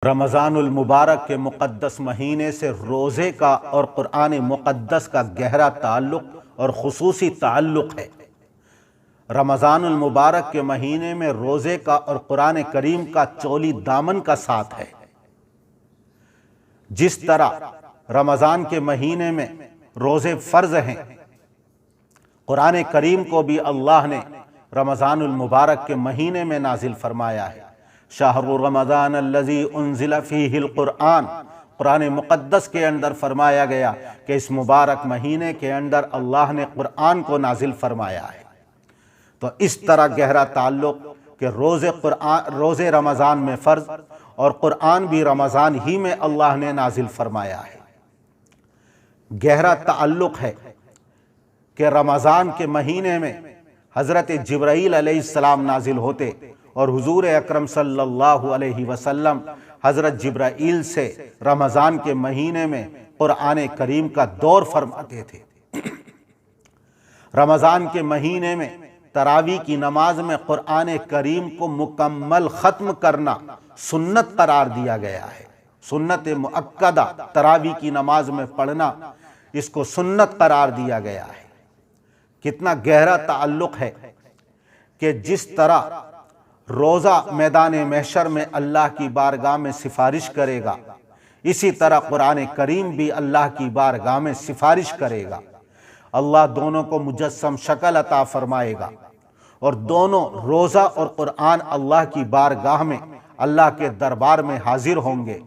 رمضان المبارک کے مقدس مہینے سے روزے کا اور قرآن مقدس کا گہرا تعلق اور خصوصی تعلق ہے۔ رمضان المبارک کے مہینے میں روزے کا اور قرآن کریم کا چولی دامن کا ساتھ ہے۔ جس طرح رمضان کے مہینے میں روزے فرض ہیں، قرآن کریم کو بھی اللہ نے رمضان المبارک کے مہینے میں نازل فرمایا ہے۔ شہر رمضان الذی انزل فیہ القرآن، قرآن مقدس کے اندر فرمایا گیا کہ اس مبارک مہینے کے اندر اللہ نے قرآن کو نازل فرمایا ہے۔ تو اس طرح گہرا تعلق کہ روزے رمضان میں فرض اور قرآن بھی رمضان ہی میں اللہ نے نازل فرمایا ہے۔ گہرا تعلق ہے کہ رمضان کے مہینے میں حضرت جبرائیل علیہ السلام نازل ہوتے اور حضور اکرم صلی اللہ علیہ وسلم حضرت جبرائیل سے رمضان کے مہینے میں قرآن کریم کا دور فرماتے تھے۔ رمضان کے مہینے میں تراویح کی نماز میں قرآن کریم کو مکمل ختم کرنا سنت قرار دیا گیا ہے۔ سنت مؤکدہ تراویح کی نماز میں پڑھنا، اس کو سنت قرار دیا گیا ہے۔ کتنا گہرا تعلق ہے کہ جس طرح روزہ میدان محشر میں اللہ کی بارگاہ میں سفارش کرے گا، اسی طرح قرآن کریم بھی اللہ کی بارگاہ میں سفارش کرے گا۔ اللہ دونوں کو مجسم شکل عطا فرمائے گا اور دونوں روزہ اور قرآن اللہ کی بارگاہ میں اللہ کے دربار میں حاضر ہوں گے۔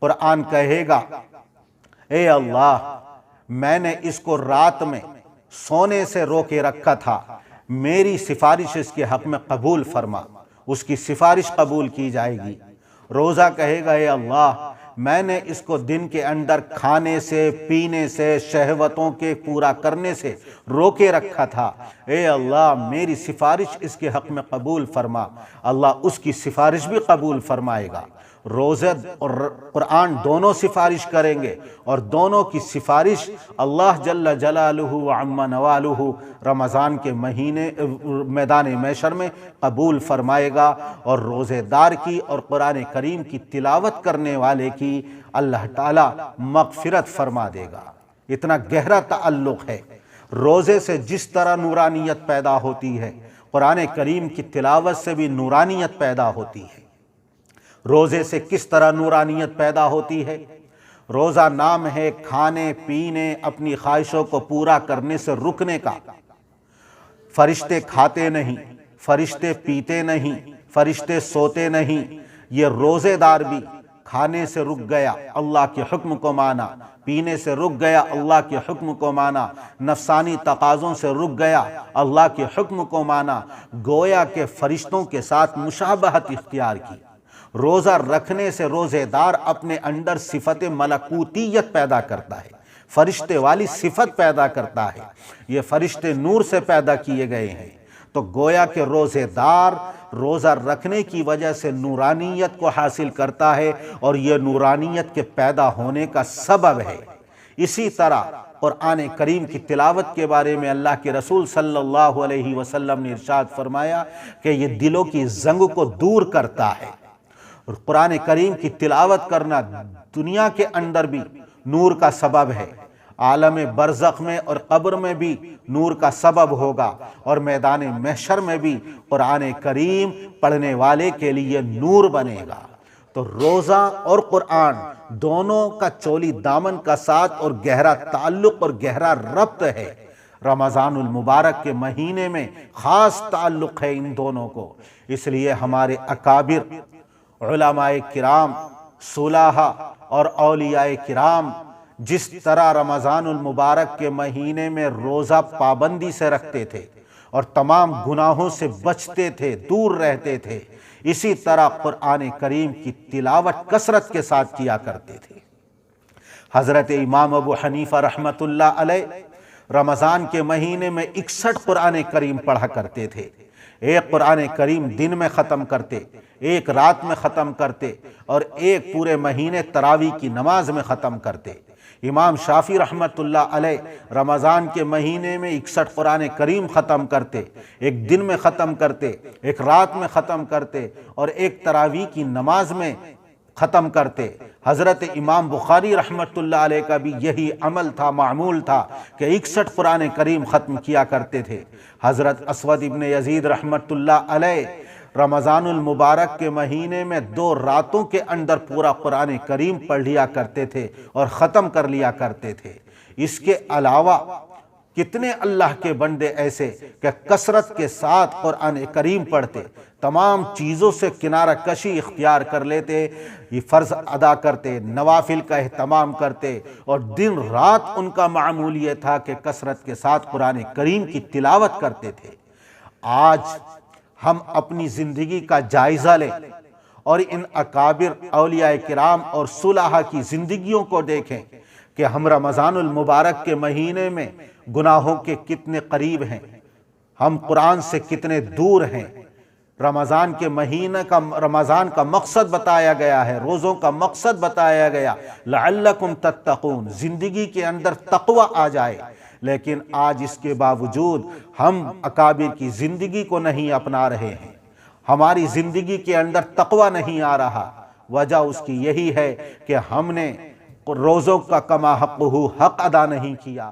قرآن کہے گا، اے اللہ، میں نے اس کو رات میں سونے سے روکے رکھا تھا، میری سفارش اس کے حق میں قبول فرما۔ اس کی سفارش قبول کی جائے گی۔ روزہ کہے گا، اے اللہ، میں نے اس کو دن کے اندر کھانے سے، پینے سے، شہوتوں کے پورا کرنے سے روکے رکھا تھا، اے اللہ میری سفارش اس کے حق میں قبول فرما۔ اللہ اس کی سفارش بھی قبول فرمائے گا۔ روزہ اور قرآن دونوں سفارش کریں گے اور دونوں کی سفارش اللہ جل جلالہ وعم نوالہ رمضان کے مہینے میدان محشر میں قبول فرمائے گا، اور روزے دار کی اور قرآن کریم کی تلاوت کرنے والے کی اللہ تعالی مغفرت فرما دے گا۔ اتنا گہرا تعلق ہے۔ روزے سے جس طرح نورانیت پیدا ہوتی ہے، قرآن کریم کی تلاوت سے بھی نورانیت پیدا ہوتی ہے۔ روزے سے کس طرح نورانیت پیدا ہوتی ہے؟ روزہ نام ہے کھانے پینے، اپنی خواہشوں کو پورا کرنے سے رکنے کا۔ فرشتے کھاتے نہیں، فرشتے پیتے نہیں، فرشتے سوتے نہیں۔ یہ روزے دار بھی کھانے سے رک گیا، اللہ کے حکم کو مانا، پینے سے رک گیا، اللہ کے حکم کو مانا، نفسانی تقاضوں سے رک گیا، اللہ کے حکم کو مانا، گویا کہ فرشتوں کے ساتھ مشابہت اختیار کی۔ روزہ رکھنے سے روزے دار اپنے اندر صفت ملکوتیت پیدا کرتا ہے، فرشتے والی صفت پیدا کرتا ہے۔ یہ فرشتے نور سے پیدا کیے گئے ہیں، تو گویا کہ روزے دار روزہ رکھنے کی وجہ سے نورانیت کو حاصل کرتا ہے، اور یہ نورانیت کے پیدا ہونے کا سبب ہے۔ اسی طرح قرآن کریم کی تلاوت کے بارے میں اللہ کے رسول صلی اللہ علیہ وسلم نے ارشاد فرمایا کہ یہ دلوں کی زنگ کو دور کرتا ہے۔ اور قرآن کریم کی تلاوت کرنا دنیا کے اندر بھی نور کا سبب ہے، عالم برزخ میں اور قبر میں بھی نور کا سبب ہوگا، اور میدان محشر میں بھی قرآن کریم پڑھنے والے کے لیے نور بنے گا۔ تو روزہ اور قرآن دونوں کا چولی دامن کا ساتھ اور گہرا تعلق اور گہرا ربط ہے۔ رمضان المبارک کے مہینے میں خاص تعلق ہے ان دونوں کو، اس لیے ہمارے اکابر علماء کرام، صلحاء اور اولیاء کرام جس طرح رمضان المبارک کے مہینے میں روزہ پابندی سے رکھتے تھے اور تمام گناہوں سے بچتے تھے، دور رہتے تھے، اسی طرح قرآن کریم کی تلاوت کثرت کے ساتھ کیا کرتے تھے۔ حضرت امام ابو حنیفہ رحمۃ اللہ علیہ رمضان کے مہینے میں 61 قرآن کریم پڑھا کرتے تھے۔ ایک قرآن کریم دن میں ختم کرتے، ایک رات میں ختم کرتے، اور ایک پورے مہینے تراویح کی نماز میں ختم کرتے۔ امام شافعی رحمۃ اللہ علیہ رمضان کے مہینے میں 61 قرآن کریم ختم کرتے، ایک دن میں ختم کرتے، ایک رات میں ختم کرتے، اور ایک تراویح کی نماز میں ختم کرتے۔ حضرت امام بخاری رحمۃ اللہ علیہ کا بھی یہی عمل تھا، معمول تھا کہ 61 قرآن کریم ختم کیا کرتے تھے۔ حضرت اسود ابن یزید رحمۃ اللہ علیہ رمضان المبارک کے مہینے میں 2 راتوں کے اندر پورا قرآن کریم پڑھ لیا کرتے تھے اور ختم کر لیا کرتے تھے۔ اس کے علاوہ کتنے اللہ کے بندے ایسے کہ کثرت کے ساتھ قرآن کریم پڑھتے، تمام چیزوں سے کنارہ کشی اختیار کر لیتے، یہ فرض ادا کرتے، نوافل کا اہتمام کرتے، اور دن رات ان کا معمول یہ تھا کہ کثرت کے ساتھ قرآن کریم کی تلاوت کرتے تھے۔ آج ہم اپنی زندگی کا جائزہ لیں اور ان اکابر اولیاء کرام اور صلحاء کی زندگیوں کو دیکھیں کہ ہم رمضان المبارک کے مہینے میں گناہوں کے کتنے قریب ہیں، ہم قرآن سے کتنے دور ہیں۔ رمضان کے مہینے کا، رمضان کا مقصد بتایا گیا ہے، روزوں کا مقصد بتایا گیا، لعلکم تتقون، زندگی کے اندر تقوی آ جائے، لیکن آج اس کے باوجود ہم اکابر کی زندگی کو نہیں اپنا رہے ہیں، ہماری زندگی کے اندر تقوی نہیں آ رہا۔ وجہ اس کی یہی ہے کہ ہم نے روزوں کا کما حقہ حق ادا نہیں کیا۔